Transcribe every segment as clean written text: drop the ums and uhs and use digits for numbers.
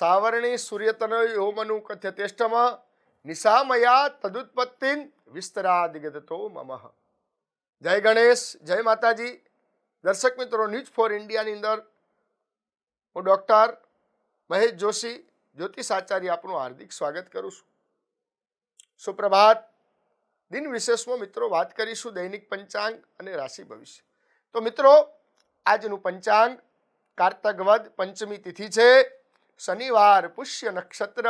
સાવરણી સૂર્યતનયો મનુ કથ્યતેષ્ટમ નિશામયા તદુત્પત્તિન વિસ્તરાદિગતો મમઃ. જય ગણેશ, જય માતાજી. દર્શક મિત્રો, ન્યૂઝ ફોર ઇન્ડિયાની અંદર હું ડૉક્ટર મહેશ જોશી, જ્યોતિષાચાર્ય, આપનું હાર્દિક સ્વાગત કરું છું. સુપ્રભાત. દિન વિશેષમાં મિત્રો વાત કરીશું દૈનિક પંચાંગ અને રાશિ ભવિષ્ય. તો મિત્રો, આજનું પંચાંગ કારતક વદ પંચમી તિથિ છે. શનિવાર, પુષ્ય નક્ષત્ર,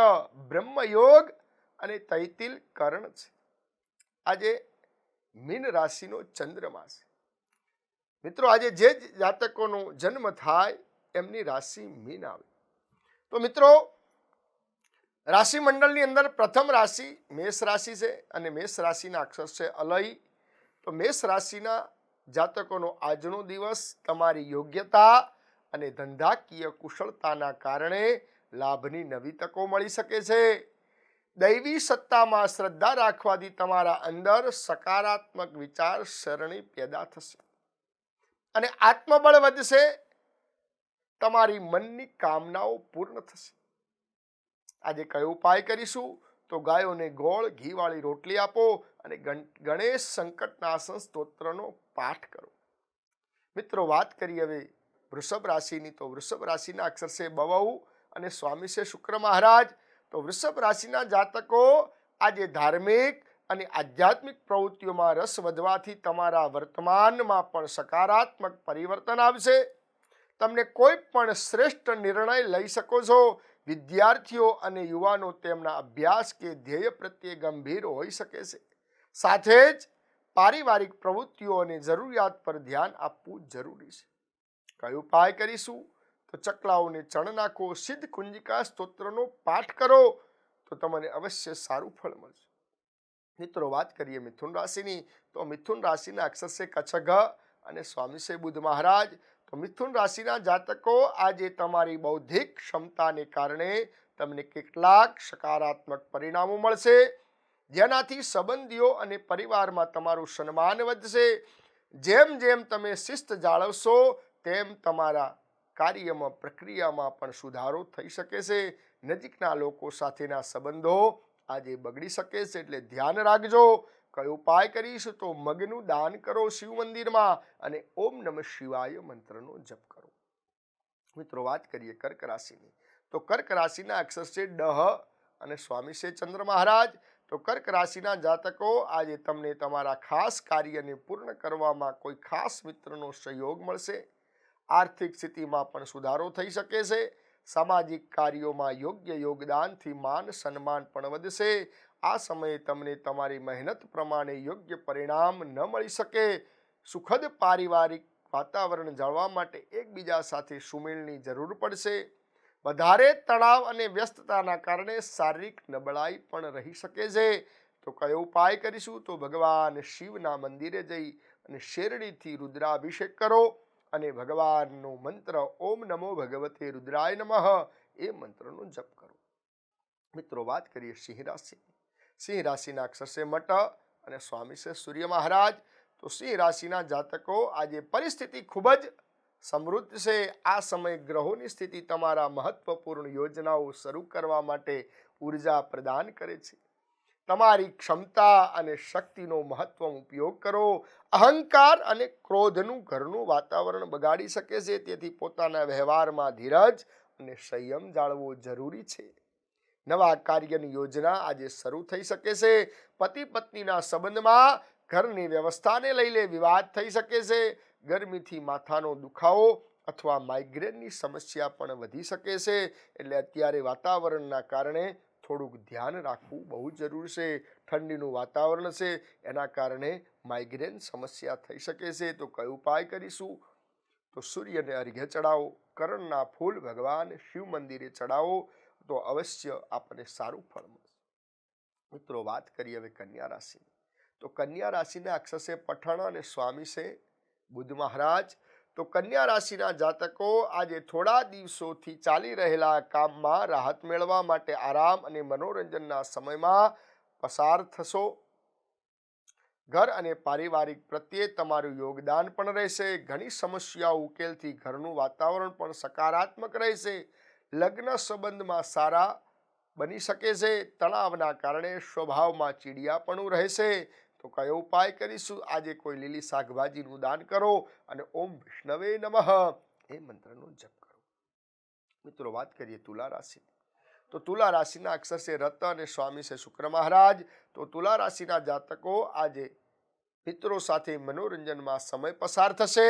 બ્રહ્મયોગ અને તૈતિલ કરણ છે. આજે મીન રાશિનો ચંદ્રમા છે. મિત્રો, આજે જે જાતકોનો જન્મ થાય એમની રાશિ મીન આવે. તો મિત્રો, રાશિ મંડળની અંદર પ્રથમ રાશિ મેષ રાશિ છે અને મેષ રાશિના અક્ષર છે અલય. તો મેષ રાશિના જાતકોનો આજનો દિવસ તમારી યોગ્યતા અને ધંધાકીય કુશળતાના કારણે લાભની નવી તકો મળી શકે છે. દૈવી સત્તામાં શ્રદ્ધા રાખવાથી તમારા અંદર સકારાત્મક વિચાર સરણી પેદા થશે અને આત્મબળ વધશે. તમારી મનની કામનાઓ પૂર્ણ થશે. આજે કયો ઉપાય કરીશું? તો ગાયોને ગોળ ઘીવાળી રોટલી આપો અને ગણેશ સંકટનાશન સ્તોત્રનો પાઠ કરો. મિત્રો, વાત કરીએ હવે વૃષભ રાશિની. તો વૃષભ રાશિના અક્ષર છે બવઉ અને સ્વામી છે શુક્ર મહારાજ. તો વૃષભ રાશિના જાતકો આજે ધાર્મિક અને આધ્યાત્મિક પ્રવૃત્તિઓમાં રસ વધવાથી તમારા વર્તમાનમાં પણ સકારાત્મક પરિવર્તન આવશે. તમને કોઈ પણ શ્રેષ્ઠ નિર્ણય લઈ શકો છો. વિદ્યાર્થીઓ અને યુવાનો તેમના અભ્યાસ કે ધ્યેય પ્રત્યે ગંભીર હોઈ શકે છે. સાથે જ પારિવારિક પ્રવૃત્તિઓ અને જરૂરિયાત પર ધ્યાન આપવું જરૂરી છે. કયો ઉપાય કરીશું? તો ચકલાઓને ચણ નાખો, સિદ્ધ કુંજિકા સ્તોત્રનો પાઠ કરો તો તમને અવશ્ય સારું ફળ મળશે. મિત્રો, વાત કરીએ મિથુન રાશિની. તો મિથુન રાશિના અક્ષર છે કચ્છઘ અને સ્વામી છે બુધ મહારાજ. તો મિથુન રાશિના જાતકો આજે તમારી બૌદ્ધિક ક્ષમતાને કારણે તમને કેટલાક સકારાત્મક પરિણામો મળશે, જેનાથી સંબંધીઓ અને પરિવારમાં તમારું સન્માન વધશે. જેમ જેમ તમે શિસ્ત જાળવશો તેમ તમારા કાર્યમાં પ્રક્રિયામાં પણ સુધારો થઈ શકે છે. નજીકના લોકો સાથેના સંબંધો આજે બગડી શકે છે, એટલે ધ્યાન રાખજો. કયો ઉપાય કરીશું? તો મગનું દાન કરો શિવ મંદિરમાં અને ઓમ નમઃ શિવાય મંત્રનો જપ કરો. મિત્રો, વાત કરીએ કર્ક રાશિની. તો કર્ક રાશિના અક્ષર છે ડહ અને સ્વામી છે ચંદ્ર મહારાજ. તો કર્ક રાશિના જાતકો આજે તમને તમારા ખાસ કાર્યને પૂર્ણ કરવામાં કોઈ ખાસ મિત્રનો સહયોગ મળશે. આર્થિક સ્થિતિમાં પણ સુધારો થઈ શકે છે. સામાજિક કાર્યોમાં યોગ્ય યોગદાનથી માન સન્માન પણ વધશે. આ સમયે તમને તમારી મહેનત પ્રમાણે યોગ્ય પરિણામ ન મળી શકે. સુખદ પારિવારિક વાતાવરણ જાળવવા માટે એકબીજા સાથે સુમેળની જરૂર પડશે. વધારે તણાવ અને વ્યસ્તતાના કારણે શારીરિક નબળાઈ પણ રહી શકે છે. તો કયો ઉપાય કરીશું? તો ભગવાન શિવના મંદિરે જઈ અને શેરડીથી રુદ્રાભિષેક કરો અને ભગવાનનો મંત્ર ઓમ નમો ભગવતે રુદ્રાય નમઃ એ મંત્રનો જપ કરો. મિત્રો, વાત કરીએ સિંહ રાશિ. સિંહ રાશિના અક્ષર છે મટ અને સ્વામી છે સૂર્ય મહારાજ. તો સિંહ રાશિના જાતકો આજે પરિસ્થિતિ ખૂબ જ સમૃદ્ધ છે. આ સમય ગ્રહોની સ્થિતિ તમારા મહત્વપૂર્ણ યોજનાઓ શરૂ કરવા માટે ઉર્જા પ્રદાન કરે છે. તમારી ક્ષમતા અને શક્તિનો મહત્વ ઉપયોગ કરો. અહંકાર અને ક્રોધનું ઘરનું વાતાવરણ બગાડી શકે છે, તેથી પોતાના વ્યવહારમાં ધીરજ અને સંયમ જાળવવો જરૂરી છે. નવા કાર્યની યોજના આજે શરૂ થઈ શકે છે. પતિ પત્નીના સંબંધમાં ઘરની વ્યવસ્થાને લઈને વિવાદ થઈ શકે છે. ગરમીથી માથાનો દુખાવો અથવા માઇગ્રેનની સમસ્યા પણ વધી શકે છે, એટલે અત્યારે વાતાવરણના કારણે થોડુંક ધ્યાન રાખવું બહુ જરૂરી છે. ઠંડીનું વાતાવરણ છે, એના કારણે માઇગ્રેન સમસ્યા થઈ શકે છે. તો કયો ઉપાય કરીશું? તો સૂર્યને અર્ઘ્ય ચડાવો, કરણના ફૂલ ભગવાન શિવ મંદિરે ચડાવો તો અવશ્ય આપણને સારું ફળ મળશે. મિત્રો, વાત કરીએ હવે કન્યા રાશિની. તો કન્યા રાશિના અક્ષર છે પઠણ અને સ્વામી છે બુધ મહારાજ. તો કન્યા રાશિના જાતકો આજે થોડા દિવસોથી ચાલી રહેલા કામમાં રાહત મેળવવા માટે આરામ અને મનોરંજનના સમયમાં પસાર થશો. ઘર અને પારિવારિક પ્રત્યે તમારું યોગદાન પણ રહેશે. ઘણી સમસ્યાઓ ઉકેલથી ઘરનું વાતાવરણ પણ સકારાત્મક રહેશે. લગ્ન સંબંધમાં સારા બની શકે છે. તણાવના કારણે સ્વભાવમાં ચીડિયાપણું રહેશે. તો કયો ઉપાય કરીશું? આજે કોઈ લીલી શાકભાજીનું દાન કરો અને ઓમ વિષ્ણવે નમઃ એ મંત્રનો જપ કરો. મિત્રો, વાત કરીએ તુલા રાશિ. તો તુલા રાશિના અક્ષર છે રત અને સ્વામી છે શુક્ર મહારાજ. તો તુલા રાશિના જાતકો આજે મિત્રો સાથે મનોરંજનમાં સમય પસાર થશે.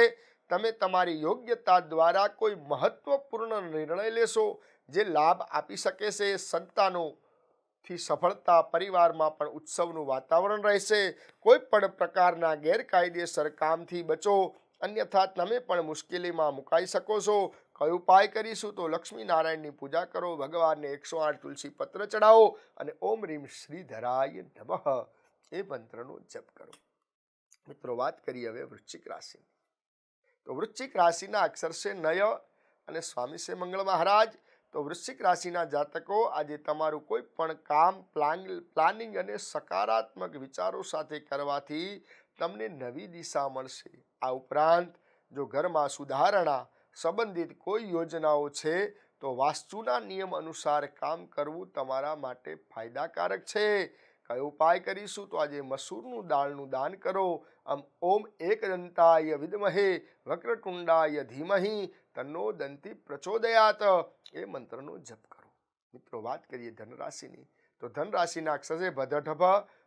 તમે તમારી યોગ્યતા દ્વારા કોઈ મહત્વપૂર્ણ નિર્ણય લેશો જે લાભ આપી શકે છે. સંતાનોથી સફળતા, પરિવારમાં પણ ઉત્સવનું વાતાવરણ રહેશે. કોઈ પણ પ્રકારના ગેરકાયદેસર કામથી બચો, અન્યથા તમે પણ મુશ્કેલીમાં મુકાઈ શકો છો. કયો ઉપાય કરીશું? તો લક્ષ્મી નારાયણની પૂજા કરો, ભગવાનને 108 તુલસી પત્ર ચડાવો અને ઓમ રીમ શ્રીધરાય નમઃ એ મંત્રનો જપ કરો. મિત્રો, વાત કરીએ હવે વૃશ્ચિક રાશિ. તો વૃશ્ચિક રાશિના અક્ષર છે નય અને સ્વામી છે મંગળ મહારાજ. તો વૃશ્ચિક રાશિના જાતકો આજે તમારું કોઈ પણ કામ પ્લાનિંગ અને સકારાત્મક વિચારો સાથે કરવાથી તમને નવી દિશા મળશે. આ ઉપરાંત જો ઘરમાં સુધારણા સંબંધિત કોઈ યોજનાઓ છે તો વાસ્તુના નિયમ અનુસાર કામ કરવું તમારા માટે ફાયદાકારક છે. કયો ઉપાય કરીશું? તો આજે મસૂરનું દાળનું દાન કરો. ઓમ એકદંતાય વિદ્મહે વક્રતુંડાય ધીમહિ તન્નો દંતી પ્રચોદયાત એ મંત્રનો જપ કરો. મિત્રો, વાત કરીએ ધનરાશિની. તો ધનરાશિના અક્ષર છે ભદ્રઢભ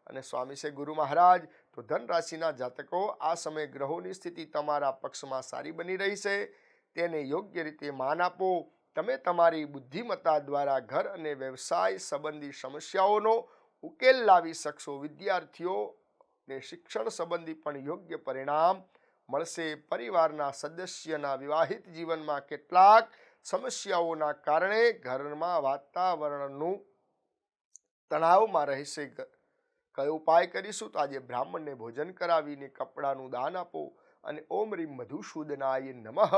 અને સ્વામી છે ગુરુ મહારાજ. તો ધનરાશિના જાતકો આ સમયે ગ્રહોની સ્થિતિ તમારા પક્ષમાં સારી બની રહી છે. તેને યોગ્ય રીતે માન આપો. તમે તમારી બુદ્ધિમત્તા દ્વારા ઘર અને વ્યવસાય સંબંધી સમસ્યાઓનો ઉકેલ લાવી શકશો. વિદ્યાર્થીઓને શિક્ષણ સંબંધી પણ યોગ્ય પરિણામ મળશે. પરિવારના સદસ્યના વિવાહિત જીવનમાં કેટલાક સમસ્યાઓના કારણે ઘરમાં વાતાવરણનું તણાવમાં રહેશે. કયો ઉપાય કરીશું? તો આજે બ્રાહ્મણને ભોજન કરાવીને કપડાનું દાન આપો અને ઓમ રીમ મધુસૂદનાય નમઃ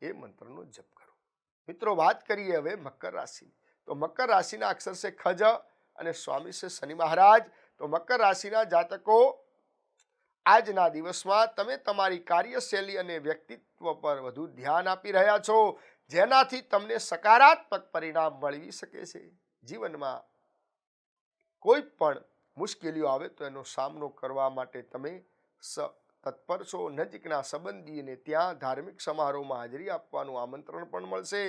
એ મંત્રનો જપ કરો. મિત્રો, વાત કરીએ હવે મકર રાશિ. તો મકર રાશિના અક્ષર છે ખજ અને સ્વામી છે શનિ મહારાજ. તો મકર રાશિના જાતકો આજના દિવસમાં તમે તમારી કાર્યશૈલી અને વ્યક્તિત્વ પર વધુ ધ્યાન આપી રહ્યા છો, જેનાથી તમને સકારાત્મક પરિણામ મળી શકે છે. જીવનમાં કોઈ પણ મુશ્કેલીઓ આવે તો એનો સામનો કરવા માટે તમે તત્પર છો. નજીકના સંબંધીને ત્યાં ધાર્મિક સમારોહમાં હાજરી આપવાનું આમંત્રણ પણ મળશે.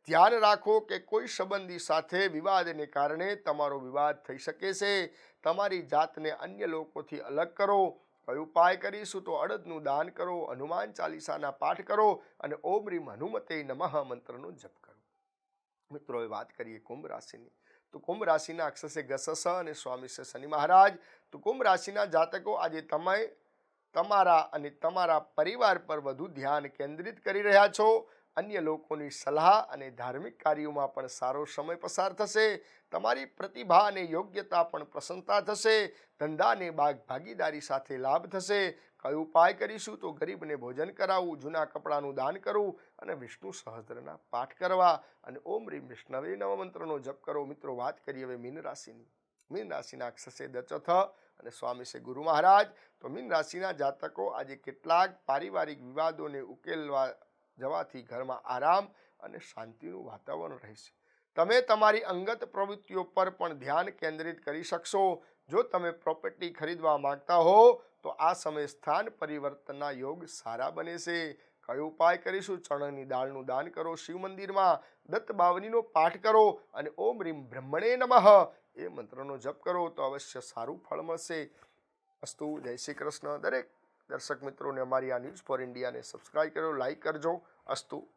ધ્યાન રાખો કે કોઈ સંબંધી સાથે વિવાદને કારણે તમારો વિવાદ થઈ શકે છે. તમારી જાતને અન્ય લોકોથી અલગ કરો. કયો ઉપાય કરીશું? તો અડદનું દાન કરો, હનુમાન ચાલીસાના પાઠ કરો અને ઓમ રીમ હનુમતે નમઃ મંત્રનો જપ કરો. મિત્રો, વાત કરીએ કુંભ રાશિની. તો કુંભ રાશિના અક્ષર છે ગસસ અને સ્વામી છે શનિ મહારાજ. તો કુંભ રાશિના જાતકો આજે તમે તમારા અને તમારા પરિવાર પર વધુ ધ્યાન કેન્દ્રિત કરી રહ્યા છો. અન્ય લોકોની સલાહ અને ધાર્મિક કાર્યોમાં પણ સારો સમય પસાર થશે. તમારી પ્રતિભા અને યોગ્યતા પણ પ્રસન્નતા થશે. ધંધાને ભાગીદારી સાથે લાભ થશે. કયો ઉપાય કરીશું? તો ગરીબને ભોજન કરાવવું, જૂના કપડાનું દાન કરવું અને વિષ્ણુ સહસ્ત્રના પાઠ કરવા અને ઓમ રીમ વિષ્ણવે નમઃ મંત્રનો જપ કરો. મિત્રો, વાત કરીએ હવે મીન રાશિની. મીન રાશિના અક્ષર છે દચથ અને સ્વામી છે ગુરુ મહારાજ. તો મીન રાશિના જાતકો આજે કેટલાક પારિવારિક વિવાદોને ઉકેલવા જવાથી ઘરમાં આરામ અને શાંતિનું વાતાવરણ રહેશે. તમે તમારી અંગત પ્રવૃત્તિઓ પર પણ ધ્યાન કેન્દ્રિત કરી શકશો. જો તમે પ્રોપર્ટી ખરીદવા માંગતા હો તો આ સમયે સ્થાન પરિવર્તનના યોગ સારા બને છે. કયો ઉપાય કરીશું? ચણાની દાળનું દાન કરો, શિવ મંદિરમાં દત્ત બાવનીનો પાઠ કરો અને ઓમ રીમ બ્રહ્મણે નમઃ એ મંત્રનો જપ કરો તો અવશ્ય સારું ફળ મળશે. અસ્તુ. જય શ્રી કૃષ્ણ. દરેક દર્શક મિત્રોને અમારી આ ન્યૂઝ ફોર ઇન્ડિયાને સબસ્ક્રાઇબ કરો, લાઇક કરજો. અસ્તુ.